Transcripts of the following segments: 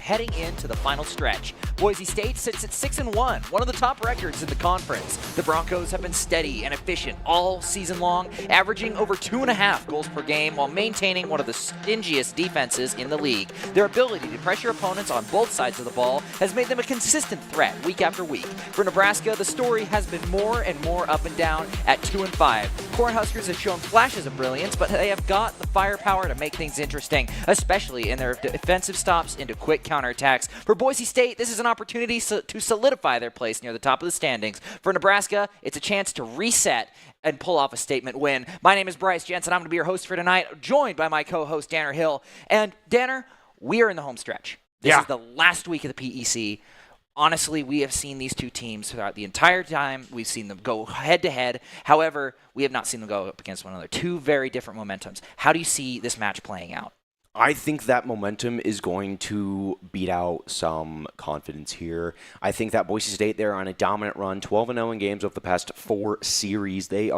heading into the final stretch. Boise State sits at 6-1, one of the top records in the conference. The Broncos have been steady and efficient all season long, averaging over 2.5 goals per game while maintaining one of the stingiest defenses in the league. Their ability to pressure opponents on both sides of the ball has made them a consistent threat week after week. For Nebraska, the story has been more and more up and down at 2-5. Cornhuskers have shown flashes of brilliance, but they have got the firepower to make things interesting, especially in their defensive stops into quick counterattacks. For Boise State, this is an opportunity to solidify their place near the top of the standings. For Nebraska, it's a chance to reset and pull off a statement win. My name is Bryce Jensen. I'm going to be your host for tonight, joined by my co-host, Danner Hill. And Danner, we are in the home stretch. This is the last week of the PEC. Honestly, we have seen these two teams throughout the entire time. We've seen them go head-to-head. However, we have not seen them go up against one another. Two very different momentums. How do you see this match playing out? I think that momentum is going to beat out some confidence here. I think that Boise State, they're on a dominant run, 12-0 in games over the past 4 series. They're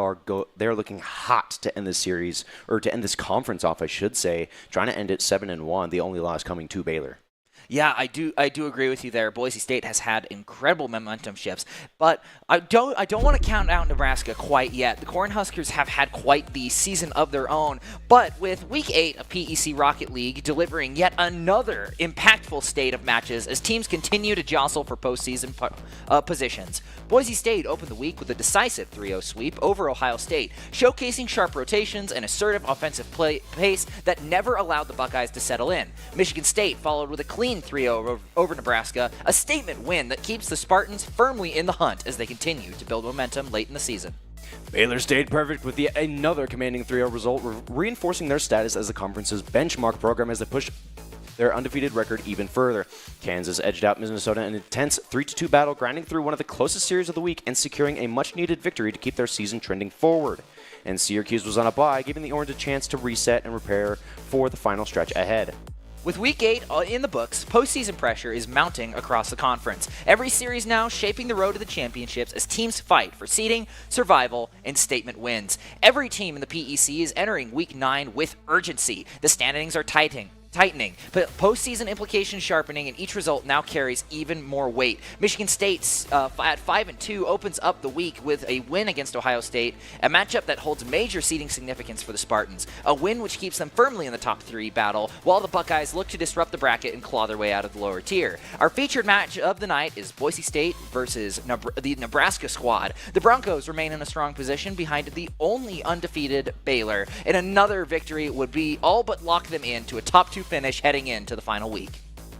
looking hot to end this series, or to end this conference off, I should say, trying to end it 7-1, the only loss coming to Baylor. Yeah, I do agree with you there. Boise State has had incredible momentum shifts, but I don't want to count out Nebraska quite yet. The Cornhuskers have had quite the season of their own, but with Week 8 of PEC Rocket League delivering yet another impactful state of matches as teams continue to jostle for postseason positions. Boise State opened the week with a decisive 3-0 sweep over Ohio State, showcasing sharp rotations and assertive offensive pace that never allowed the Buckeyes to settle in. Michigan State followed with a clean 3-0 over Nebraska, a statement win that keeps the Spartans firmly in the hunt as they continue to build momentum late in the season. Baylor stayed perfect with yet another commanding 3-0 result, reinforcing their status as the conference's benchmark program as they push their undefeated record even further. Kansas edged out Minnesota in an intense 3-2 battle, grinding through one of the closest series of the week and securing a much-needed victory to keep their season trending forward. And Syracuse was on a bye, giving the Orange a chance to reset and prepare for the final stretch ahead. With Week 8 in the books, postseason pressure is mounting across the conference. Every series now shaping the road to the championships as teams fight for seeding, survival, and statement wins. Every team in the PEC is entering Week 9 with urgency. The standings are tightening, but postseason implications sharpening, and each result now carries even more weight. Michigan State at 5-2 opens up the week with a win against Ohio State, a matchup that holds major seeding significance for the Spartans, a win which keeps them firmly in the top 3 battle, while the Buckeyes look to disrupt the bracket and claw their way out of the lower tier. Our featured match of the night is Boise State versus the Nebraska squad. The Broncos remain in a strong position behind the only undefeated Baylor, and another victory would be all but lock them into a top 2 finish heading into the final week.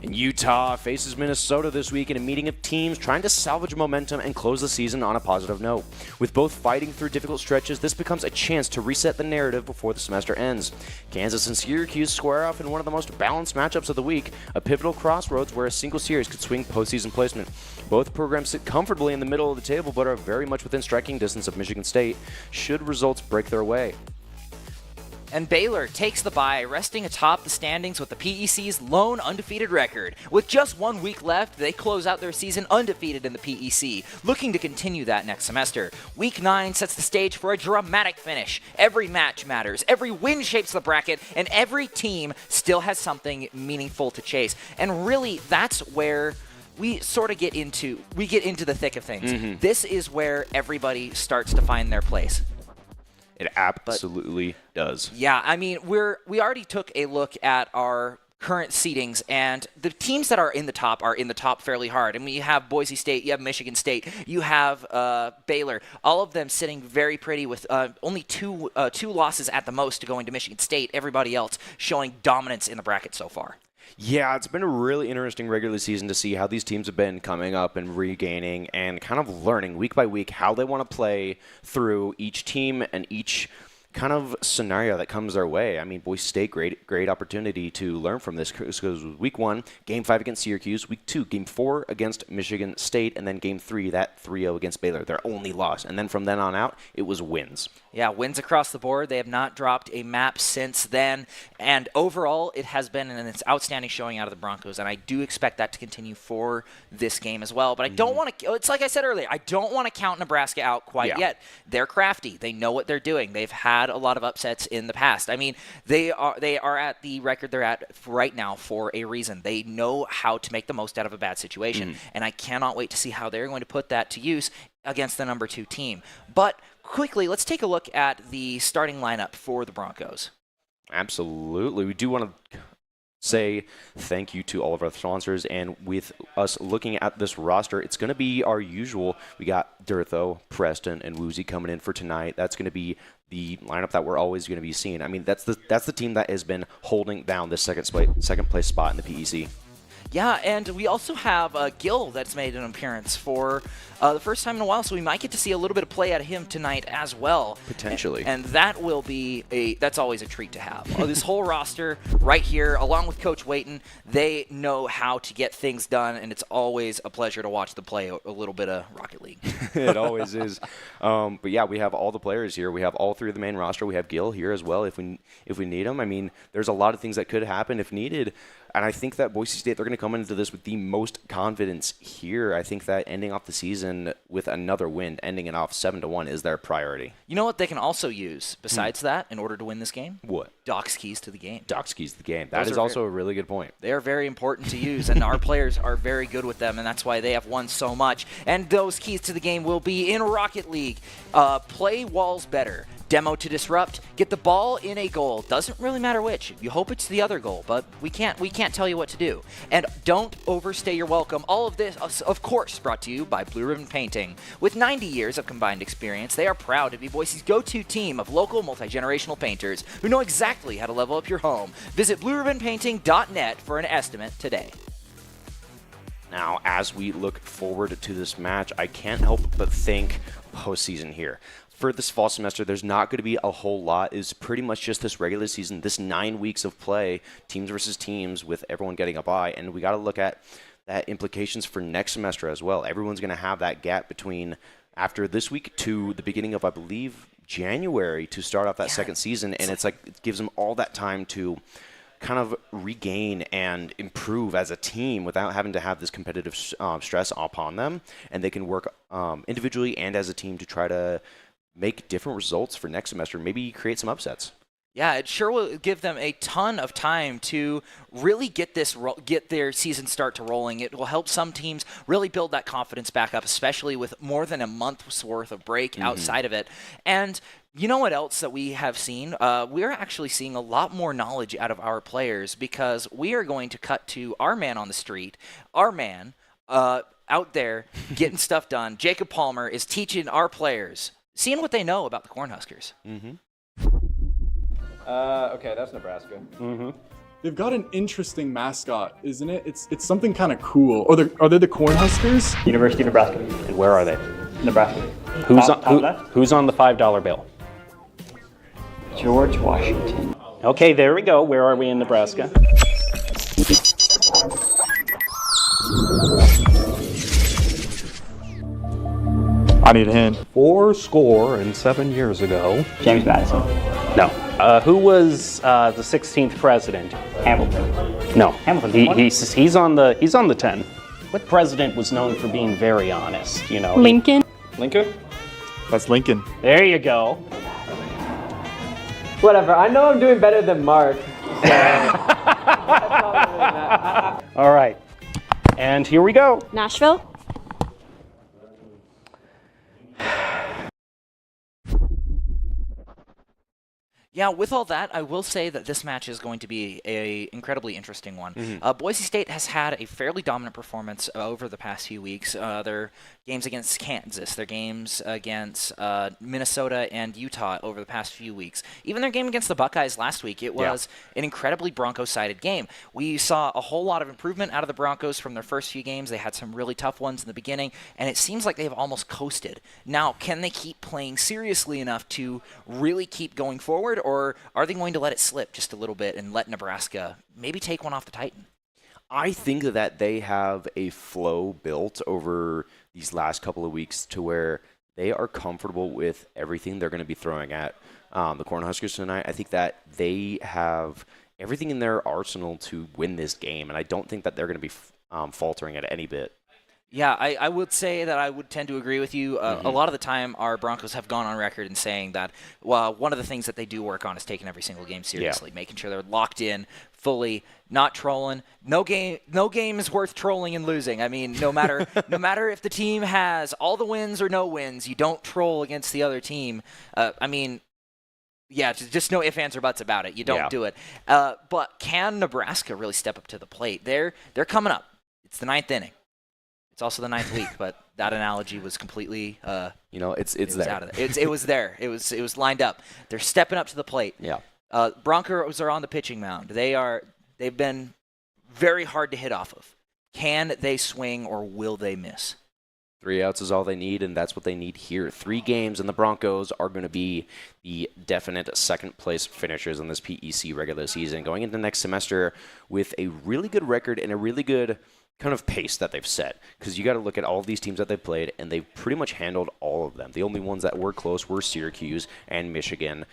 And Utah faces Minnesota this week in a meeting of teams trying to salvage momentum and close the season on a positive note. With both fighting through difficult stretches, this becomes a chance to reset the narrative before the semester ends. Kansas and Syracuse square off in one of the most balanced matchups of the week, a pivotal crossroads where a single series could swing postseason placement. Both programs sit comfortably in the middle of the table but are very much within striking distance of Michigan State, should results break their way. And Baylor takes the bye, resting atop the standings with the PEC's lone undefeated record. With just 1 week left, they close out their season undefeated in the PEC, looking to continue that next semester. Week 9 sets the stage for a dramatic finish. Every match matters, every win shapes the bracket, and every team still has something meaningful to chase. And really, that's where we sort of get into the thick of things. Mm-hmm. This is where everybody starts to find their place. It absolutely does. Yeah, I mean, we already took a look at our current seedings, and the teams that are in the top fairly hard. I mean, you have Boise State, you have Michigan State, you have Baylor, all of them sitting very pretty with only two losses at the most to going to Michigan State. Everybody else showing dominance in the bracket so far. Yeah, it's been a really interesting regular season to see how these teams have been coming up and regaining and kind of learning week by week how they want to play through each team and each kind of scenario that comes their way. I mean, Boise State, great opportunity to learn from this because week 1, game 5 against Syracuse, week 2, game 4 against Michigan State, and then game 3, that 3-0 against Baylor, their only loss. And then from then on out, it was wins. Yeah, wins across the board. They have not dropped a map since then. And overall, it has been an outstanding showing out of the Broncos. And I do expect that to continue for this game as well. But I don't want to, it's like I said earlier, I don't want to count Nebraska out quite yet. They're crafty. They know what they're doing. They've had had a lot of upsets in the past. I mean, they are at the record they're at right now for a reason. They know how to make the most out of a bad situation, and I cannot wait to see how they're going to put that to use against the number 2 team. But quickly, let's take a look at the starting lineup for the Broncos. Absolutely. We do want to say thank you to all of our sponsors, and with us looking at this roster, it's going to be our usual. We got Durtho, Preston, and Woozy coming in for tonight. That's going to be the lineup that we're always going to be seeing. I mean, that's the team that has been holding down this second place spot in the PEC. Yeah, and we also have Gil that's made an appearance for the first time in a while, so we might get to see a little bit of play out of him tonight as well. Potentially. And that will be that's always a treat to have. This whole roster right here, along with Coach Wayton, they know how to get things done, and it's always a pleasure to watch them play a little bit of Rocket League. It always is. But yeah, we have all the players here. We have all 3 of the main roster. We have Gil here as well if we need him. I mean, there's a lot of things that could happen if needed. And I think that Boise State, they're going to come into this with the most confidence here. I think that ending off the season with another win, ending it off 7-1, is their priority. You know what they can also use besides that in order to win this game? What? Doc's keys to the game. Doc's keys to the game. That is also a really good point. They are very important to use, and our players are very good with them, and that's why they have won so much. And those keys to the game will be in Rocket League. Play walls better. Demo to disrupt, get the ball in a goal. Doesn't really matter which. You hope it's the other goal, but we can't tell you what to do. And don't overstay your welcome. All of this, of course, brought to you by Blue Ribbon Painting. With 90 years of combined experience, they are proud to be Boise's go-to team of local multi-generational painters who know exactly how to level up your home. Visit blueribbonpainting.net for an estimate today. Now, as we look forward to this match, I can't help but think postseason here. For this fall semester, there's not going to be a whole lot. It's pretty much just this regular season, this 9 weeks of play, teams versus teams, with everyone getting a bye. And we got to look at that implications for next semester as well. Everyone's going to have that gap between after this week to the beginning of, I believe, January to start off that second season. And it's like it gives them all that time to kind of regain and improve as a team without having to have this competitive stress upon them. And they can work individually and as a team to try to make different results for next semester, maybe create some upsets. Yeah, it sure will give them a ton of time to really get their season start to rolling. It will help some teams really build that confidence back up, especially with more than a month's worth of break outside of it. And you know what else that we have seen? We're actually seeing a lot more knowledge out of our players, because we are going to cut to our man on the street, our man out there getting stuff done. Jacob Palmer is teaching our players, seeing what they know about the Cornhuskers. Okay, that's Nebraska. They've got an interesting mascot, isn't it? It's something kind of cool. Are they the Cornhuskers? University of Nebraska. And where are they? Nebraska. Who's on the $5 bill? George Washington. Okay, there we go. Where are we in Nebraska? I need a hint. 407 years ago. James Madison. No. Who was the 16th president? Hamilton. No. Hamilton. He's on the 10. What president was known for being very honest? You know. Lincoln. Lincoln? That's Lincoln. There you go. Whatever. I know I'm doing better than Mark. All right. And here we go. Nashville. Yeah, with all that, I will say that this match is going to be an incredibly interesting one. Boise State has had a fairly dominant performance over the past few weeks. Their games against Kansas, their games against Minnesota and Utah over the past few weeks. Even their game against the Buckeyes last week, it was an incredibly Bronco-sided game. We saw a whole lot of improvement out of the Broncos from their first few games. They had some really tough ones in the beginning, and it seems like they've almost coasted. Now, can they keep playing seriously enough to really keep going forward, or are they going to let it slip just a little bit and let Nebraska maybe take one off the Titan? I think that they have a flow built over these last couple of weeks to where they are comfortable with everything they're going to be throwing at the Cornhuskers tonight. I think that they have everything in their arsenal to win this game, and I don't think that they're going to be faltering at any bit. Yeah, I would say that I would tend to agree with you. A lot of the time, our Broncos have gone on record in saying that one of the things that they do work on is taking every single game seriously, making sure they're locked in fully, not trolling. No game is worth trolling and losing. I mean, no matter if the team has all the wins or no wins, you don't troll against the other team. Just no ifs, ands, or buts about it. You don't do it. But can Nebraska really step up to the plate? They're coming up. It's the 9th inning. It's also the 9th week, but that analogy was completely it's there. Out of there. It was there. It was lined up. They're stepping up to the plate. Yeah. Broncos are on the pitching mound. They've been very hard to hit off of. Can they swing or will they miss? 3 outs is all they need, and that's what they need here. 3 games, and the Broncos are going to be the definite second-place finishers in this PEC regular season, going into next semester with a really good record and a really good kind of pace that they've set, because you got to look at all of these teams that they've played, and they've pretty much handled all of them. The only ones that were close were Syracuse and Michigan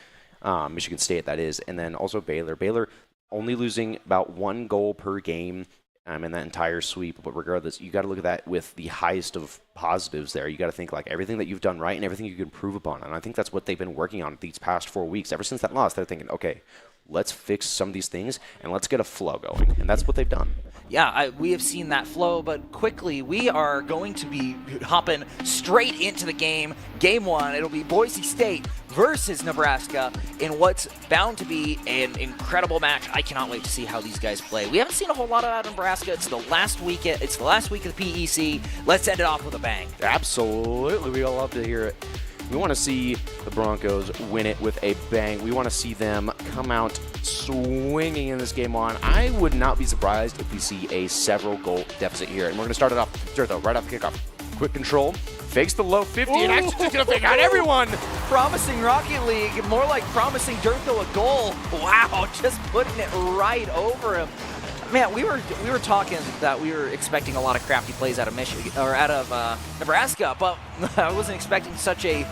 State, that is, and then also Baylor. Baylor only losing about 1 goal per game in that entire sweep, but regardless, you got to look at that with the highest of positives there. You got to think like everything that you've done right and everything you can improve upon, and I think that's what they've been working on these past 4 weeks. Ever since that loss, they're thinking, okay, let's fix some of these things and let's get a flow going, and that's what they've done. Yeah, we have seen that flow, but quickly we are going to be hopping straight into the game. Game 1, it'll be Boise State versus Nebraska in what's bound to be an incredible match. I cannot wait to see how these guys play. We haven't seen a whole lot out of Nebraska. It's the last week of the PEC. Let's end it off with a bang. Absolutely, we all love to hear it. We want to see the Broncos win it with a bang. We want to see them come out swinging in this game on. I would not be surprised if we see a several-goal deficit here. And we're going to start it off, Durtho, right off the kickoff. Quick control, fakes the low 50, and actually just going to fake out everyone. Promising Rocket League, more like promising Durtho a goal. Wow, just putting it right over him. Man, we were talking that we were expecting a lot of crafty plays out of Michigan or out of Nebraska, but I wasn't expecting such a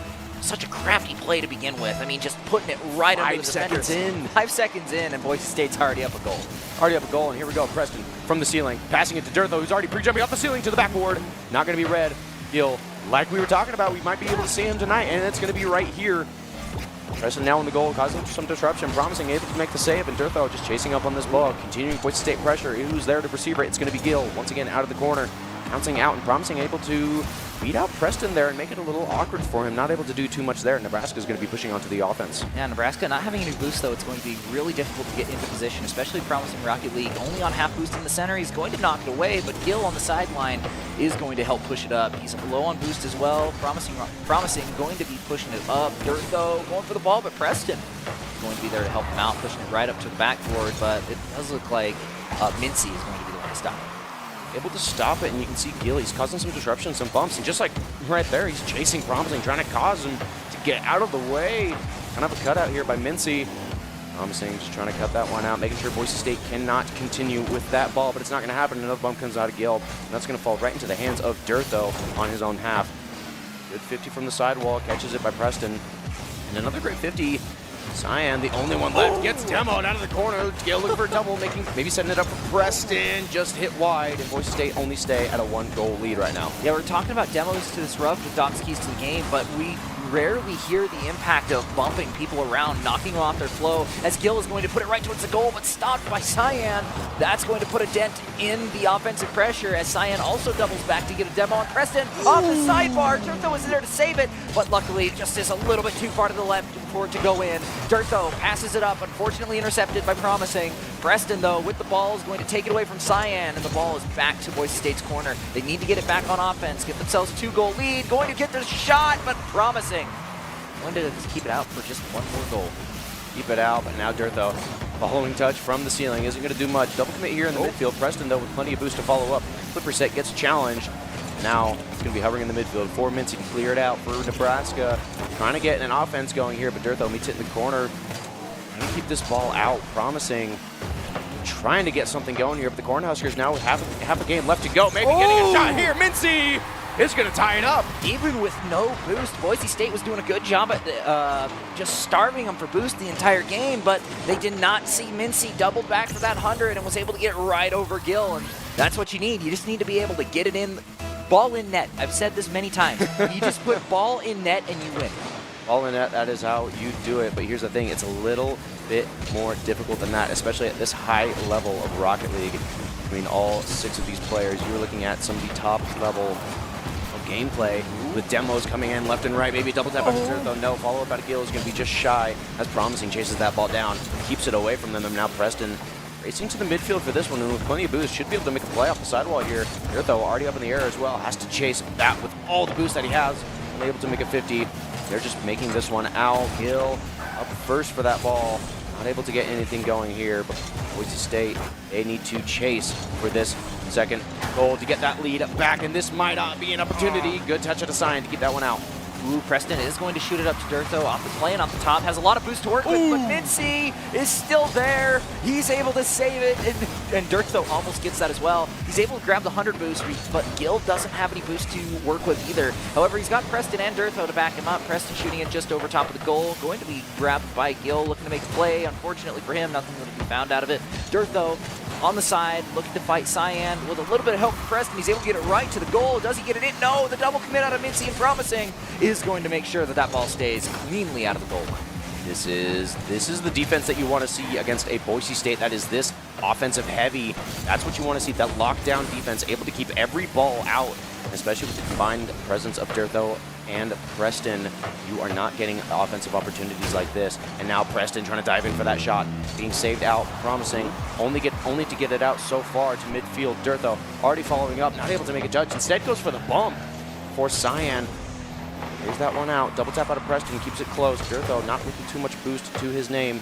crafty play to begin with. I mean, just putting it right under the defenders. 5 seconds in, and Boise State's already up a goal. And here we go, Preston from the ceiling, passing it to Durtho, who's already pre-jumping off the ceiling to the backboard. Not going to be red. Gill, like we were talking about, we might be able to see him tonight, and it's going to be right here. Preston now in the goal, causing some disruption, promising able to make the save, and Durtho just chasing up on this ball, continuing Boise State pressure. Who's there to receiver it? It's going to be Gill, once again out of the corner, bouncing out and promising able to beat out Preston there and make it a little awkward for him. Not able to do too much there. Nebraska's going to be pushing onto the offense. Yeah, Nebraska not having any boost, though, it's going to be really difficult to get into position, especially promising Rocket League. Only on half boost in the center. He's going to knock it away, but Gill on the sideline is going to help push it up. He's low on boost as well. Promising, going to be pushing it up. Durtho going for the ball, but Preston is going to be there to help him out, pushing it right up to the backboard, but it does look like Mincy is going to be the one to stop it. Able to stop it, and you can see Gill, he's causing some disruption, some bumps, and just like right there, he's chasing Promising, trying to cause him to get out of the way. Kind of a cutout here by Mincy. Promising, just trying to cut that one out, making sure Boise State cannot continue with that ball, but it's not going to happen. Another bump comes out of Gill, and that's going to fall right into the hands of Durtho on his own half. Good 50 from the sidewall, catches it by Preston, and another great 50. Cyan, the only one left, gets demoed out of the corner. Gill looking for a double, maybe setting it up for Preston. Just hit wide, and Boise State only stay at a 1-goal lead right now. Yeah, we're talking about demos to disrupt with Doc's keys to the game, but we rarely hear the impact of bumping people around, knocking them off their flow, as Gill is going to put it right towards the goal, but stopped by Cyan. That's going to put a dent in the offensive pressure, as Cyan also doubles back to get a demo on Preston off the sidebar. Durtho was there to save it, but luckily just is a little bit too far to the left for it to go in. Durtho passes it up, unfortunately intercepted by Promising. Preston, though, with the ball, is going to take it away from Cyan, and the ball is back to Boise State's corner. They need to get it back on offense, get themselves a 2-goal lead, going to get the shot, but Promising going to keep it out for just one more goal. Keep it out, but now Durtho, following touch from the ceiling, isn't going to do much. Double commit here in the midfield. Preston, though, with plenty of boost to follow up. Flipper set gets challenged. Now it's going to be hovering in the midfield. 4 minutes, he can clear it out for Nebraska. Trying to get an offense going here, but Durtho meets it in the corner. Trying to keep this ball out. Promising, trying to get something going here, but the Cornhuskers now with half a game left to go. Maybe getting a shot here. Mincy is going to tie it up. Even with no boost, Boise State was doing a good job at just starving them for boost the entire game, but they did not see Mincy double back for that 100 and was able to get it right over Gill, and that's what you need. You just need to be able to get it in Ball in net. I've said this many times. You just put ball in net and you win. Ball in net, that is how you do it. But here's the thing, it's a little bit more difficult than that, especially at this high level of Rocket League. Between all 6 of these players, you're looking at some of the top level of gameplay with demos coming in left and right. Maybe double tap after though. No, follow up out of Gil is going to be just shy. That's promising. Chases that ball down, keeps it away from them. And now Preston racing to the midfield for this one, and with plenty of boost, should be able to make the play off the sidewall here. Here, though, already up in the air as well. Has to chase that with all the boost that he has. Only able to make a 50. They're just making this one out. Gil up first for that ball. Not able to get anything going here, but Boise State, they need to chase for this second goal to get that lead back, and this might not be an opportunity. Good touch at a sign to keep that one out. Ooh, Preston is going to shoot it up to Durtho off the play and off the top. Has a lot of boost to work with, but Mincy is still there. He's able to save it, and Durtho almost gets that as well. He's able to grab the 100 boost, but Gil doesn't have any boost to work with either. However, he's got Preston and Durtho to back him up. Preston shooting it just over top of the goal. Going to be grabbed by Gil, looking to make a play. Unfortunately for him, nothing going to be found out of it. Durtho on the side, looking to fight Cyan with a little bit of help from Preston. He's able to get it right to the goal. Does he get it in? No, the double commit out of Mincy and Promising is going to make sure that that ball stays cleanly out of the goal line. This is the defense that you want to see against a Boise State that is this offensive heavy. That's what you want to see, that lockdown defense, able to keep every ball out, especially with the combined presence of Durtho and Preston. You are not getting offensive opportunities like this. And now Preston trying to dive in for that shot, being saved out, Promising. Only to get it out so far to midfield. Durtho already following up, not able to make a judge. Instead goes for the bump for Cyan. Here's that one out. Double tap out of Preston, keeps it close. Durtho not looking too much boost to his name.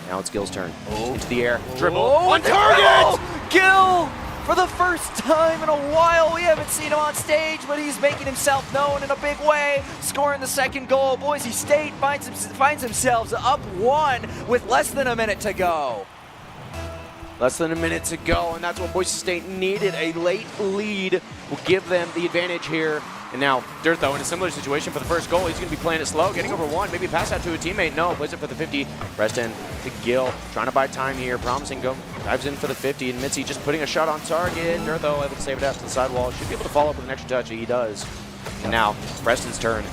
Now it's Gil's turn. Into the air. Dribble. On target! Gil! For the first time in a while, we haven't seen him on stage, but he's making himself known in a big way, scoring the second goal. Boise State finds themselves up 1 with less than a minute to go. Less than a minute to go, and that's what Boise State needed. A late lead will give them the advantage here. And now Durtho in a similar situation for the first goal. He's going to be playing it slow, getting over 1. Maybe pass out to a teammate. No, plays it for the 50. Preston to Gil, trying to buy time here. Promising go. Dives in for the 50. And Mitzi just putting a shot on target. Durtho able to save it out to the sidewall. Should be able to follow up with an extra touch. He does. And now Preston's turn.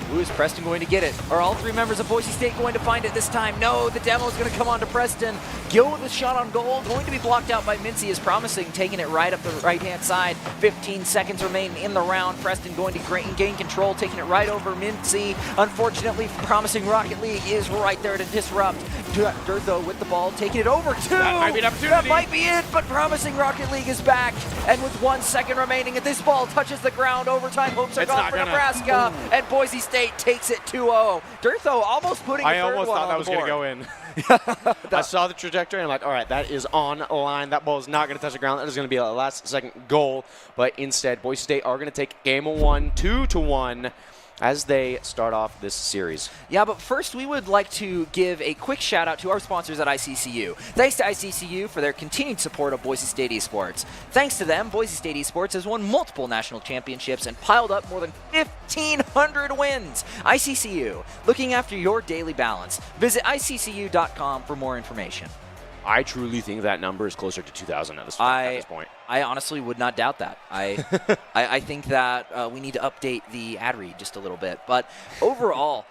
Who is Preston going to get it? Are all 3 members of Boise State going to find it this time? No, the demo is going to come on to Preston. Gil with a shot on goal, going to be blocked out by Mincy is Promising, taking it right up the right-hand side. 15 seconds remain in the round. Preston going to gain control, taking it right over Mincy. Unfortunately, Promising Rocket League is right there to disrupt. Durtho with the ball, taking it over to. That might be an opportunity. That might be it, but Promising Rocket League is back. And with 1 second remaining, if this ball touches the ground, overtime hopes are gone for Nebraska. And Boise State takes it 2-0. Durtho almost putting the third one on the board. I almost thought that was going to go in. I saw the trajectory and I'm like, all right, that is on line. That ball is not going to touch the ground. That is going to be a last-second goal. But instead, Boise State are going to take game 1, 2-1. As they start off this series. Yeah, but first we would like to give a quick shout out to our sponsors at ICCU. Thanks to ICCU for their continued support of Boise State Esports. Thanks to them, Boise State Esports has won multiple national championships and piled up more than 1,500 wins. ICCU, looking after your daily balance. Visit ICCU.com for more information. I truly think that number is closer to 2,000 at this point. I honestly would not doubt that. I think that we need to update the ad read just a little bit. But overall,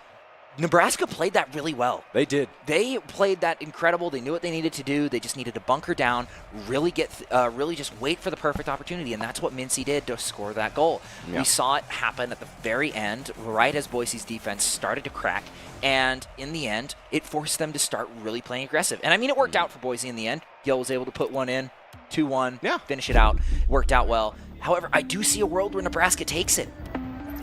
Nebraska played that really well. They did. They played that incredible. They knew what they needed to do. They just needed to bunker down, really just wait for the perfect opportunity, and that's what Mincy did to score that goal. Yeah. We saw it happen at the very end, right as Boise's defense started to crack, and in the end, it forced them to start really playing aggressive. And I mean, it worked out for Boise in the end. Gil was able to put one in, 2-1, finish it out. Worked out well. However, I do see a world where Nebraska takes it.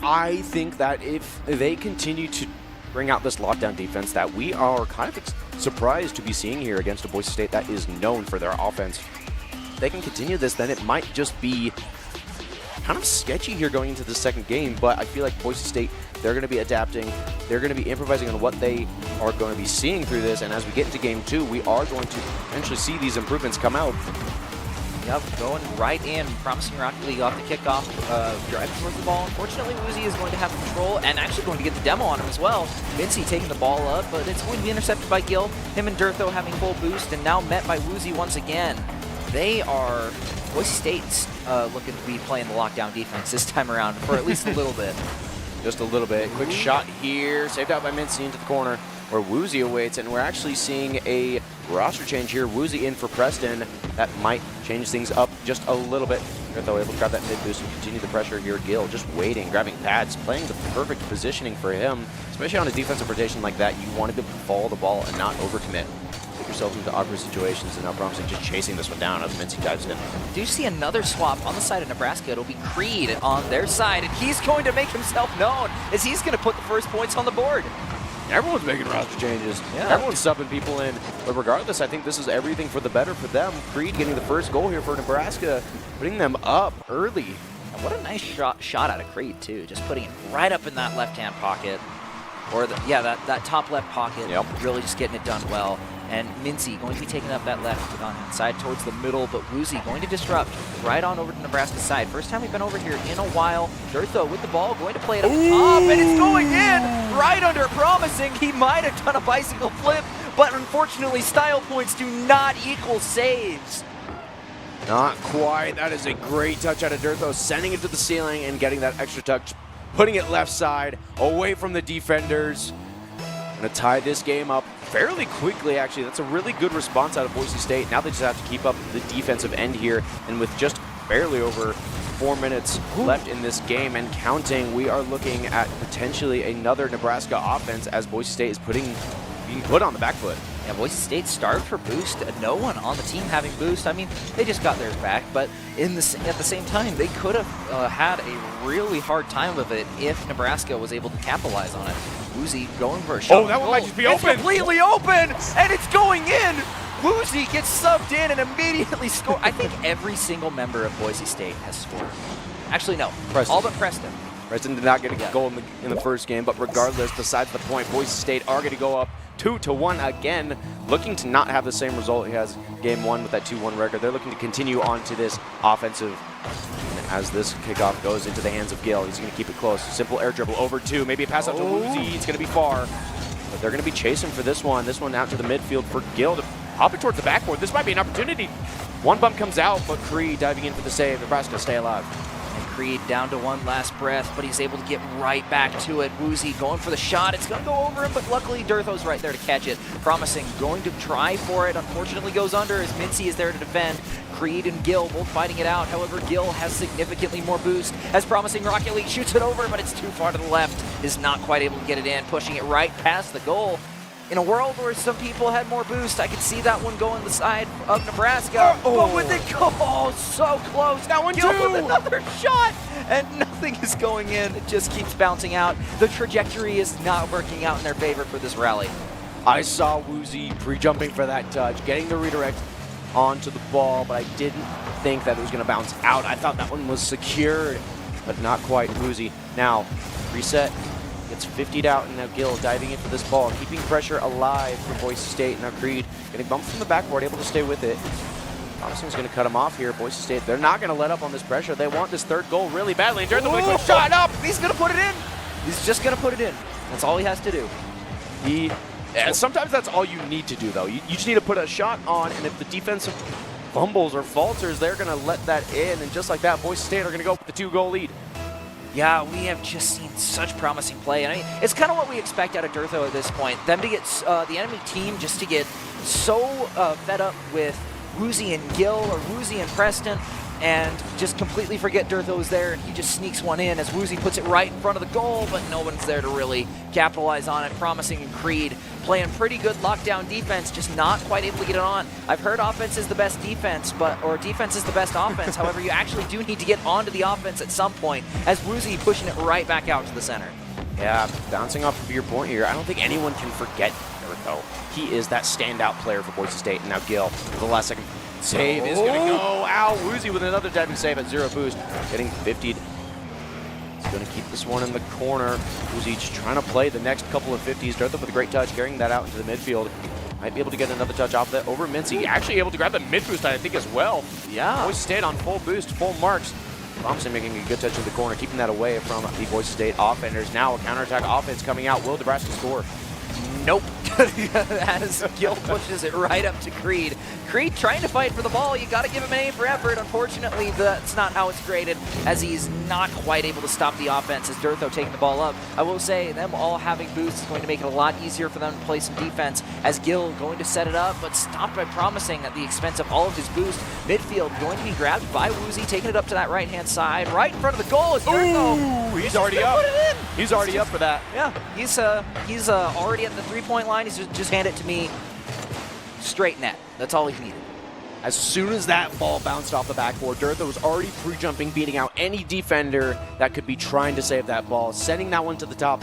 I think that if they continue to bring out this lockdown defense that we are kind of surprised to be seeing here against a Boise State that is known for their offense, if they can continue this, then it might just be kind of sketchy here going into the second game. But I feel like Boise State, they're going to be adapting. They're going to be improvising on what they are going to be seeing through this. And as we get into game 2, we are going to potentially see these improvements come out. Yep, going right in. Promising Rocket League off the kickoff, driving towards the ball. Unfortunately, Woozy is going to have control and actually going to get the demo on him as well. Mincy taking the ball up, but it's going to be intercepted by Gil. Him and Durtho having full boost, and now met by Woozy once again. They are Boise State's looking to be playing the lockdown defense this time around for at least a little bit. Just a little bit. Quick shot here, saved out by Mincy into the corner where Woozy awaits, and we're actually seeing a roster change here. Woozy in for Preston. That might change things up just a little bit. Though able to grab that mid boost and continue the pressure here. Gil just waiting, grabbing pads, playing the perfect positioning for him. Especially on a defensive rotation like that, you want to follow the ball and not overcommit. Put yourself into awkward situations, and now Bromsek just chasing this one down as Mincy dives in. Do you see another swap on the side of Nebraska? It'll be Creed on their side, and he's going to make himself known as he's going to put the first points on the board. Everyone's making roster changes. Yeah. Everyone's subbing people in. But regardless, I think this is everything for the better for them. Creed getting the first goal here for Nebraska, putting them up early. And what a nice shot out of Creed, too. Just putting it right up in that left-hand pocket. Or, that top left pocket. Yep. Really just getting it done well. And Mincy going to be taking up that left side towards the middle, but Woozy going to disrupt right on over to Nebraska's side. First time we've been over here in a while. Durtho with the ball, going to play it up the top, and it's going in right under promising. He might have done a bicycle flip, but unfortunately style points do not equal saves. Not quite. That is a great touch out of Durtho, sending it to the ceiling and getting that extra touch, putting it left side, away from the defenders. Going to tie this game up fairly quickly, actually. That's a really good response out of Boise State. Now they just have to keep up the defensive end here, and with just barely over 4 minutes left in this game and counting, we are looking at potentially another Nebraska offense as Boise State is being put on the back foot. Yeah, Boise State starved for boost. No one on the team having boost. I mean, they just got theirs back, but at the same time, they could have had a really hard time of it if Nebraska was able to capitalize on it. Woozy going for a shot. Oh, that one might just be open. It's completely open, and it's going in. Woozy gets subbed in and immediately scores. I think every single member of Boise State has scored. Actually, no. Preston. All but Preston. Preston did not get a goal in the first game, but regardless, besides the point, Boise State are going to go up 2-1 again, looking to not have the same result as game one with that 2-1 record. They're looking to continue on to this offensive. As this kickoff goes into the hands of Gil, he's going to keep it close. Simple air dribble over two, maybe a pass out to Woozy. It's going to be far, but they're going to be chasing for this one. This one out to the midfield for Gil to hop it towards the backboard. This might be an opportunity. One bump comes out, but Creed diving in for the save. Nebraska stay alive. And Creed down to one last breath, but he's able to get right back to it. Woozy going for the shot. It's going to go over him, but luckily Durtho's right there to catch it. Promising, going to try for it. Unfortunately goes under as Mincy is there to defend. Creed and Gil both fighting it out. However, Gil has significantly more boost as Promising Rocket League shoots it over, but it's too far to the left. Is not quite able to get it in, pushing it right past the goal. In a world where some people had more boost, I could see that one going the side of Nebraska. But with it go, so close. That one Gil too. with another shot, and nothing is going in. It just keeps bouncing out. The trajectory is not working out in their favor for this rally. I saw Woozy pre-jumping for that touch, getting the redirect onto the ball, but I didn't think that it was going to bounce out. I thought that one was secured, but not quite. Woozy now reset, gets 50'd out, and now Gil diving in for this ball, keeping pressure alive for Boise State. Now Creed getting bumped from the backboard, able to stay with it. Promising's going to cut him off here. Boise State, they're not going to let up on this pressure. They want this third goal really badly. And Durtho with a quick shot up. He's going to put it in. He's just going to put it in. That's all he has to do. Sometimes that's all you need to do, though. You just need to put a shot on, and if the defensive fumbles or falters, they're going to let that in. And just like that, Boise State are going to go with the 2-goal lead. Yeah, we have just seen such promising play. And I mean, it's kind of what we expect out of Durtho at this point. Them to get the enemy team just to get so fed up with Woozy and Gil or Woozy and Preston and just completely forget Durtho's there, and he just sneaks one in as Woozy puts it right in front of the goal, but no one's there to really capitalize on it. Promising and Creed playing pretty good lockdown defense, just not quite able to get it on. I've heard offense is the best defense, or defense is the best offense. However, you actually do need to get onto the offense at some point as Woozy pushing it right back out to the center. Yeah, bouncing off of your point here, I don't think anyone can forget Durtho. He is that standout player for Boise State, and now Gil, for the last second save is going to go. Ow, Woozy with another diving save at 0 boost, getting 50'd. He's going to keep this one in the corner. Woozy just trying to play the next couple of 50s. Durtho with a great touch, carrying that out into the midfield. Might be able to get another touch off that over Mincy. Actually able to grab the mid boost, I think, as well. Yeah. Boise State on full boost, full marks. Thompson making a good touch in the corner, keeping that away from the Boise State offenders. Now a counterattack offense coming out. Will Nebraska score? Nope. as Gil pushes it right up to Creed. Creed trying to fight for the ball. You got to give him an A for effort. Unfortunately, that's not how it's graded, as he's not quite able to stop the offense as Durtho taking the ball up. I will say, them all having boosts is going to make it a lot easier for them to play some defense, as Gil going to set it up, but stopped by promising at the expense of all of his boost. Midfield going to be grabbed by Woozy, taking it up to that right-hand side, right in front of the goal. Is Durtho. Ooh, he's already up. He's already up for that. Yeah, he's already at the three-point line. He's just hand it to me. Straight net. That's all he needed. As soon as that ball bounced off the backboard, Durtho was already pre-jumping, beating out any defender that could be trying to save that ball, sending that one to the top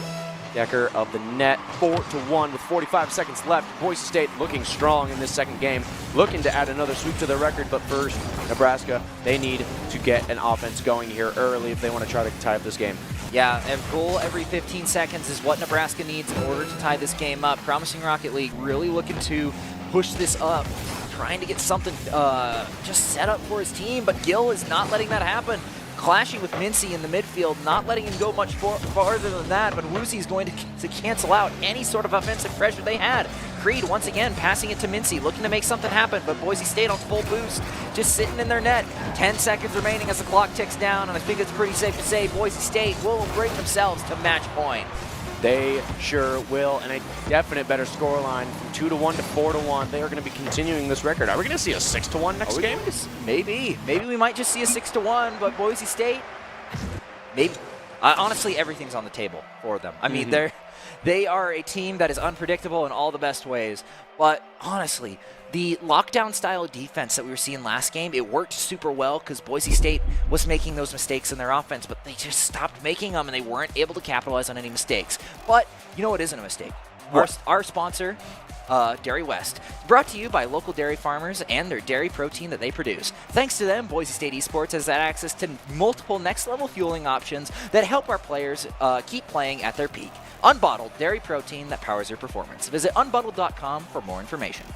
decker of the net, 4-1 with 45 seconds left. Boise State looking strong in this second game, looking to add another sweep to their record, but first, Nebraska, they need to get an offense going here early if they want to try to tie up this game. Yeah, a goal every 15 seconds is what Nebraska needs in order to tie this game up. Promising Rocket League really looking to push this up, trying to get something just set up for his team, but Gil is not letting that happen. Clashing with Mincy in the midfield, not letting him go much farther than that, but Woozy is going to cancel out any sort of offensive pressure they had. Creed once again passing it to Mincy, looking to make something happen, but Boise State on full boost, just sitting in their net. 10 seconds remaining as the clock ticks down, and I think it's pretty safe to say Boise State will bring themselves to match point. They sure will, and a definite better scoreline from 2-1 to 4-1. They are going to be continuing this record. Are we going to see a 6-1 next game? Maybe we might just see a 6-1, but Boise State, maybe. Honestly, everything's on the table for them. I mean, they are a team that is unpredictable in all the best ways, but honestly, the lockdown style defense that we were seeing last game, it worked super well because Boise State was making those mistakes in their offense, but they just stopped making them and they weren't able to capitalize on any mistakes. But you know what isn't a mistake? Our sponsor, Dairy West, brought to you by local dairy farmers and their dairy protein that they produce. Thanks to them, Boise State Esports has had access to multiple next-level fueling options that help our players keep playing at their peak. Unbottled dairy protein that powers your performance. Visit unbottled.com for more information.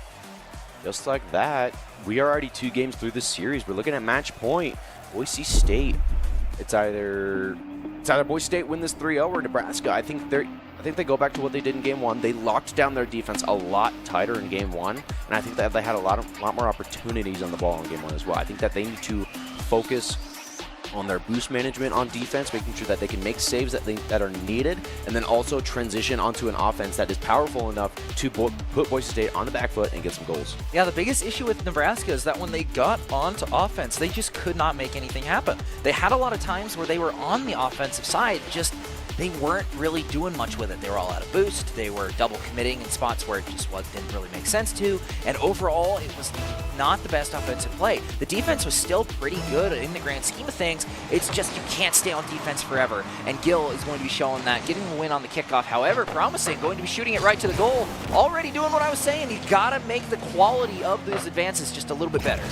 Just like that, we are already 2 games through this series. We're looking at match point. Boise State. It's either Boise State win this 3-0 or Nebraska. I think they go back to what they did in game 1. They locked down their defense a lot tighter in game 1, and I think that they had a lot more opportunities on the ball in game 1 as well. I think that they need to focus on their boost management on defense, making sure that they can make saves that are needed, and then also transition onto an offense that is powerful enough to put Boise State on the back foot and get some goals. Yeah, the biggest issue with Nebraska is that when they got onto offense, they just could not make anything happen. They had a lot of times where they were on the offensive side, just they weren't really doing much with it. They were all out of boost. They were double committing in spots where it just didn't really make sense to. And overall, it was not the best offensive play. The defense was still pretty good in the grand scheme of things. It's just you can't stay on defense forever. And Gil is going to be showing that, getting the win on the kickoff. However, promising, going to be shooting it right to the goal. Already doing what I was saying. You got to make the quality of those advances just a little bit better.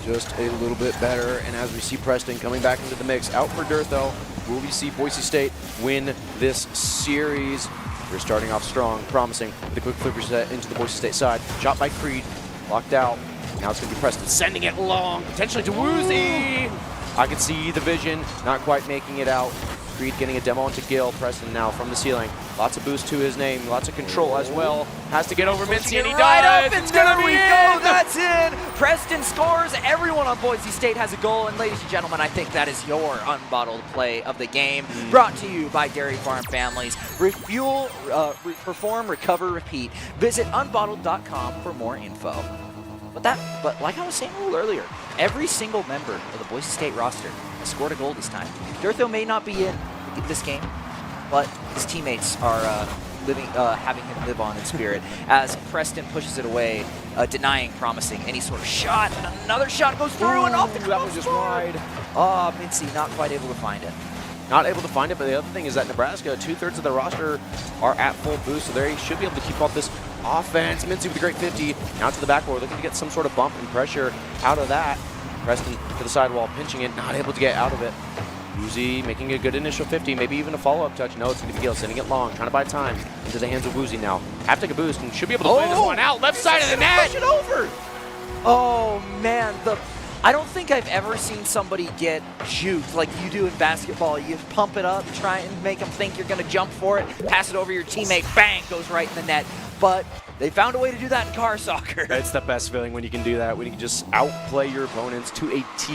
Just a little bit better. And as we see Preston coming back into the mix, out for Durtho. Will we see Boise State win this series? We're starting off strong, promising, with a quick flipper set into the Boise State side. Shot by Creed, locked out. Now it's going to be Preston sending it long, potentially to Woozy. I can see the vision, not quite making it out. Creed getting a demo onto Gil. Preston now from the ceiling. Lots of boost to his name, lots of control as well. Has to get over Mincy, and he does. It's gonna be in. That's in. Preston scores. Everyone on Boise State has a goal. And ladies and gentlemen, I think that is your unbottled play of the game. Brought to you by Dairy Farm Families. Refuel, perform, recover, repeat. Visit unbottled.com for more info. But like I was saying a little earlier, every single member of the Boise State roster has scored a goal this time. Durtho may not be in this game, but his teammates are having him live on in spirit as Preston pushes it away, denying promising any sort of shot. And another shot goes through and off the that was just wide. Oh, Mincy not quite able to find it. Not able to find it, but the other thing is that Nebraska, 2/3 of their roster are at full boost, so they should be able to keep up this offense. Mincy with a great 50, now to the backboard, looking to get some sort of bump and pressure out of that. Preston to the sidewall, pinching it, not able to get out of it. Woozy making a good initial 50, maybe even a follow-up touch. No, it's going to be Gil sending it long, trying to buy time into the hands of Woozy now. Have to take a boost and should be able to play this one out. Left side of the net. Push it over. Oh, man. I don't think I've ever seen somebody get juked like you do in basketball. You pump it up, try and make them think you're going to jump for it, pass it over your teammate, bang, goes right in the net. But They found a way to do that in car soccer. It's the best feeling when you can do that, when you can just outplay your opponents to a T.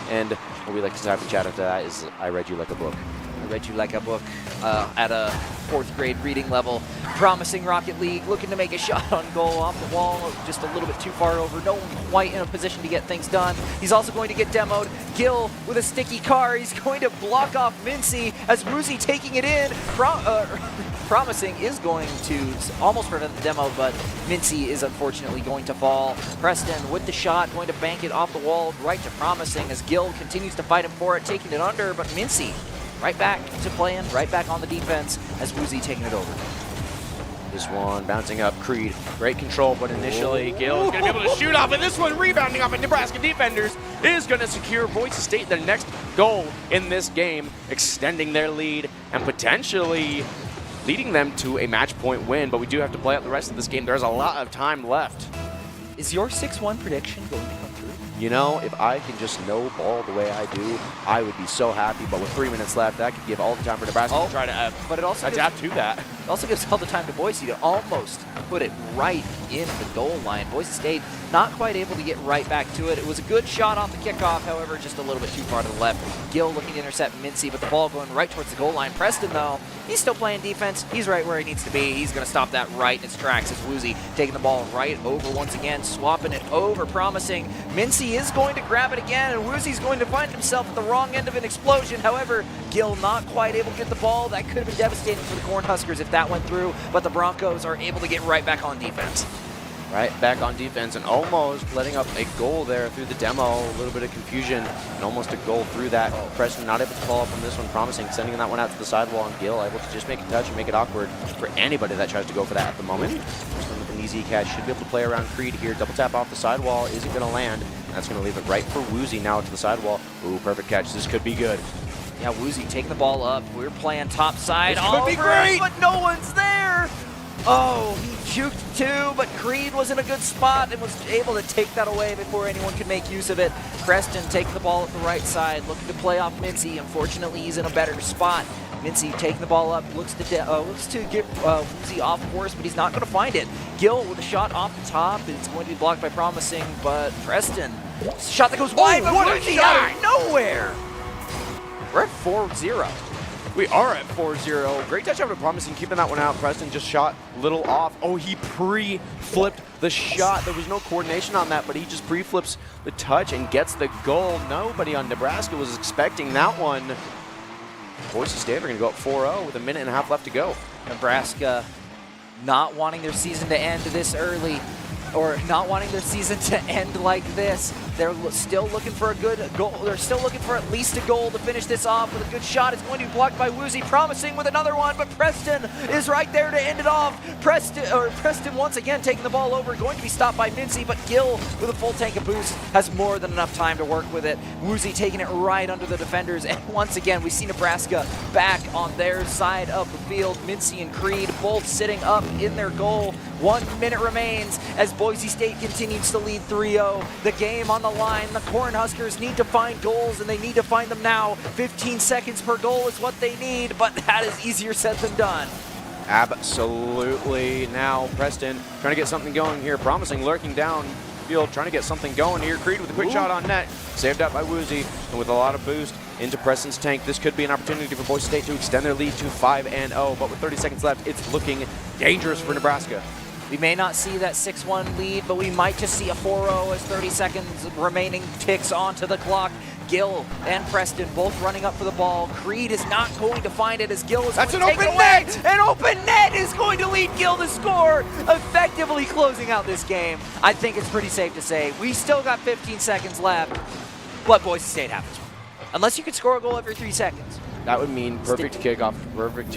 And what we like to type in chat after that is, I read you like a book. I read you like a book at a 4th grade reading level. Promising Rocket League, looking to make a shot on goal off the wall, just a little bit too far over. No one quite in a position to get things done. He's also going to get demoed. Gill with a sticky car. He's going to block off Mincy as Woozy taking it in. Promising is going to almost prevent the demo, but Mincy is unfortunately going to fall. Preston with the shot, going to bank it off the wall right to Promising as Gill continues to fight him for it, taking it under, but Mincy right back to playing, right back on the defense as Woozy taking it over. This one bouncing up, Creed, great control, but initially Gill is going to be able to shoot off, and this one rebounding off of Nebraska defenders is going to secure Boise State their next goal in this game, extending their lead and potentially leading them to a match point win, but we do have to play out the rest of this game. There's a lot of time left. Is your 6-1 prediction going to come through? You know, if I can just no ball the way I do, I would be so happy. But with 3 minutes left, that could give all the time for Nebraska to try to but it also adapt to that. It also gives all the time to Boise to almost put it right in the goal line. Boise State not quite able to get right back to it. It was a good shot off the kickoff, however, just a little bit too far to the left. Gill looking to intercept Mincy, but the ball going right towards the goal line. Preston, though, he's still playing defense. He's right where he needs to be. He's going to stop that right in its tracks as Woozy taking the ball right over once again, swapping it over, Promising. Mincy is going to grab it again, and Woozy's going to find himself at the wrong end of an explosion. However, Gill not quite able to get the ball. That could have been devastating for the Cornhuskers if that went through, but the Broncos are able to get right back on defense. Right back on defense and almost letting up a goal there through the demo. A little bit of confusion and almost a goal through that. Preston not able to follow up on this one. Promising, sending that one out to the sidewall, and Gill able to just make a touch and make it awkward for anybody that tries to go for that at the moment. Preston with an easy catch, should be able to play around Creed here. Double tap off the sidewall, isn't going to land. That's going to leave it right for Woozy now to the sidewall. Ooh, perfect catch. This could be good. Yeah, Woozy taking the ball up. We're playing top side. This could be great, but no one's there. Oh, he juked too, but Creed was in a good spot and was able to take that away before anyone could make use of it. Preston taking the ball at the right side, looking to play off Mincy. Unfortunately, he's in a better spot. Mincy taking the ball up, looks to get Woozy off course, but he's not going to find it. Gill with a shot off the top. It's going to be blocked by Promising, but Preston, shot that goes wide, but Woozy out of nowhere. We're at 4-0. We are at 4-0. Great touch over to Promising, keeping that one out. Preston just shot little off. Oh, he pre-flipped the shot. There was no coordination on that, but he just pre-flips the touch and gets the goal. Nobody on Nebraska was expecting that one. Boise State are going to go up 4-0 with a minute and a half left to go. Nebraska not wanting their season to end this early, or not wanting their season to end like this. They're still looking for a good goal. They're still looking for at least a goal to finish this off with a good shot. It's going to be blocked by Woozy. Promising with another one, but Preston is right there to end it off. Preston once again taking the ball over, going to be stopped by Mincy, but Gill with a full tank of boost has more than enough time to work with it. Woozy taking it right under the defenders, and once again we see Nebraska back on their side of the field. Mincy and Creed both sitting up in their goal. 1 minute remains as Boise State continues to lead 3-0. The game on the line. The Cornhuskers need to find goals, and they need to find them now. 15 seconds per goal is what they need, but that is easier said than done. Absolutely. Now Preston trying to get something going here. Promising, lurking down field, trying to get something going here. Creed with a quick shot on net. Saved out by Woozy, and with a lot of boost into Preston's tank. This could be an opportunity for Boise State to extend their lead to 5-0, but with 30 seconds left, it's looking dangerous for Nebraska. We may not see that 6-1 lead, but we might just see a 4-0 as 30 seconds remaining ticks onto the clock. Gill and Preston both running up for the ball. Creed is not going to find it as Gill is going to take it away. That's an open net! An open net is going to lead Gill to score, effectively closing out this game. I think it's pretty safe to say we still got 15 seconds left, but Boise State happens. Unless you could score a goal every 3 seconds. That would mean perfect kickoff. Perfect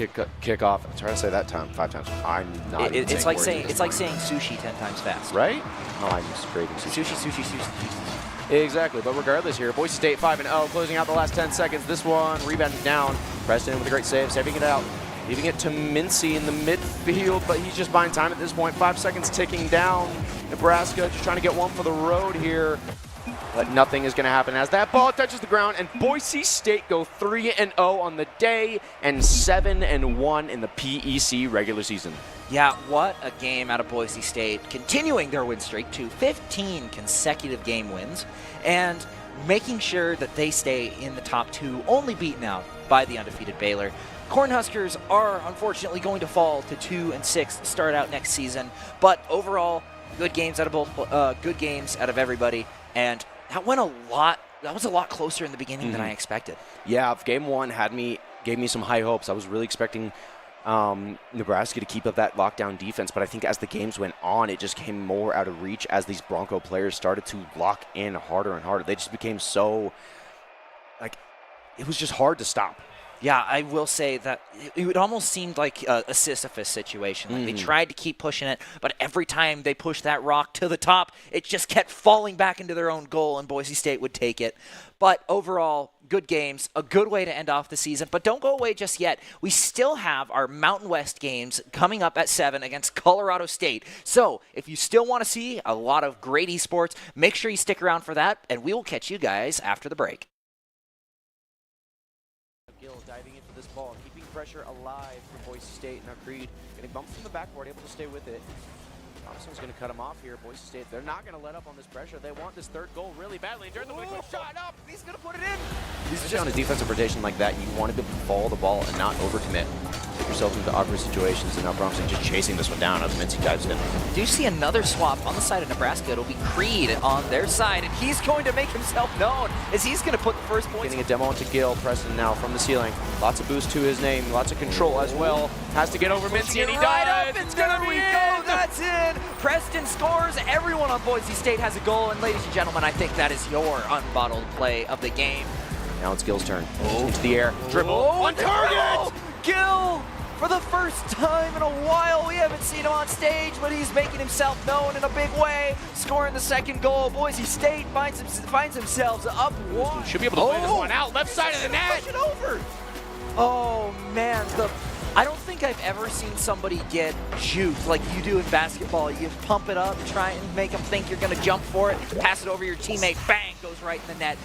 kickoff. I'm trying to say that 5 times. I'm not. It's like saying sushi 10 times fast. Right? Oh, I'm just craving sushi. Sushi. Exactly. But regardless, here, Boise State 5-0, closing out the last 10 seconds. This one rebounded down. Preston with a great save, saving it out, leaving it to Mincy in the midfield, but he's just buying time at this point. 5 seconds ticking down. Nebraska just trying to get one for the road here. But nothing is going to happen as that ball touches the ground, and Boise State go 3-0 on the day and 7-1 in the PEC regular season. Yeah, what a game out of Boise State, continuing their win streak to 15 consecutive game wins and making sure that they stay in the top 2, only beaten out by the undefeated Baylor. Cornhuskers are unfortunately going to fall to 2-6 to start out next season, but overall, good games out of both, good games out of everybody, and that went a lot. That was a lot closer in the beginning than I expected. Yeah, game 1 gave me some high hopes. I was really expecting Nebraska to keep up that lockdown defense, but I think as the games went on, it just came more out of reach as these Bronco players started to lock in harder and harder. They just became so, it was just hard to stop. Yeah, I will say that it almost seemed like a Sisyphus situation. Like they tried to keep pushing it, but every time they pushed that rock to the top, it just kept falling back into their own goal, and Boise State would take it. But overall, good games, a good way to end off the season. But don't go away just yet. We still have our Mountain West games coming up at 7 against Colorado State. So if you still want to see a lot of great esports, make sure you stick around for that, and we will catch you guys after the break. Diving in for this ball, keeping pressure alive for Boise State. Now Creed getting bumped from the backboard, able to stay with it. Thompson's going to cut him off here. Boise State, they're not going to let up on this pressure. They want this third goal really badly. During the quick shot up, he's going to put it in. Especially on a defensive rotation like that, you want to be able to follow the ball and not overcommit. Put yourself into awkward situations, and now Broncos just chasing this one down as Mincy dives in. Do you see another swap on the side of Nebraska? It'll be Creed on their side, and he's going to make himself known as he's going to put the first points. Getting a demo onto Gil. Preston now from the ceiling. Lots of boost to his name. Lots of control as well. Has to get over Mincy, and he dives. It's going to be in. That's in. Preston scores. Everyone on Boise State has a goal, and ladies and gentlemen, I think that is your unbottled play of the game. Now it's Gil's turn. Into the air. Dribble. On target! Gil! For the first time in a while, we haven't seen him on stage, but he's making himself known in a big way, scoring the second goal. Boise State finds themselves up 1. Should be able to play this one out. Left side of the net. Push it over. Oh, man. I don't think I've ever seen somebody get juked like you do in basketball. You pump it up, try and make them think you're going to jump for it, pass it over your teammate, bang, goes right in the net.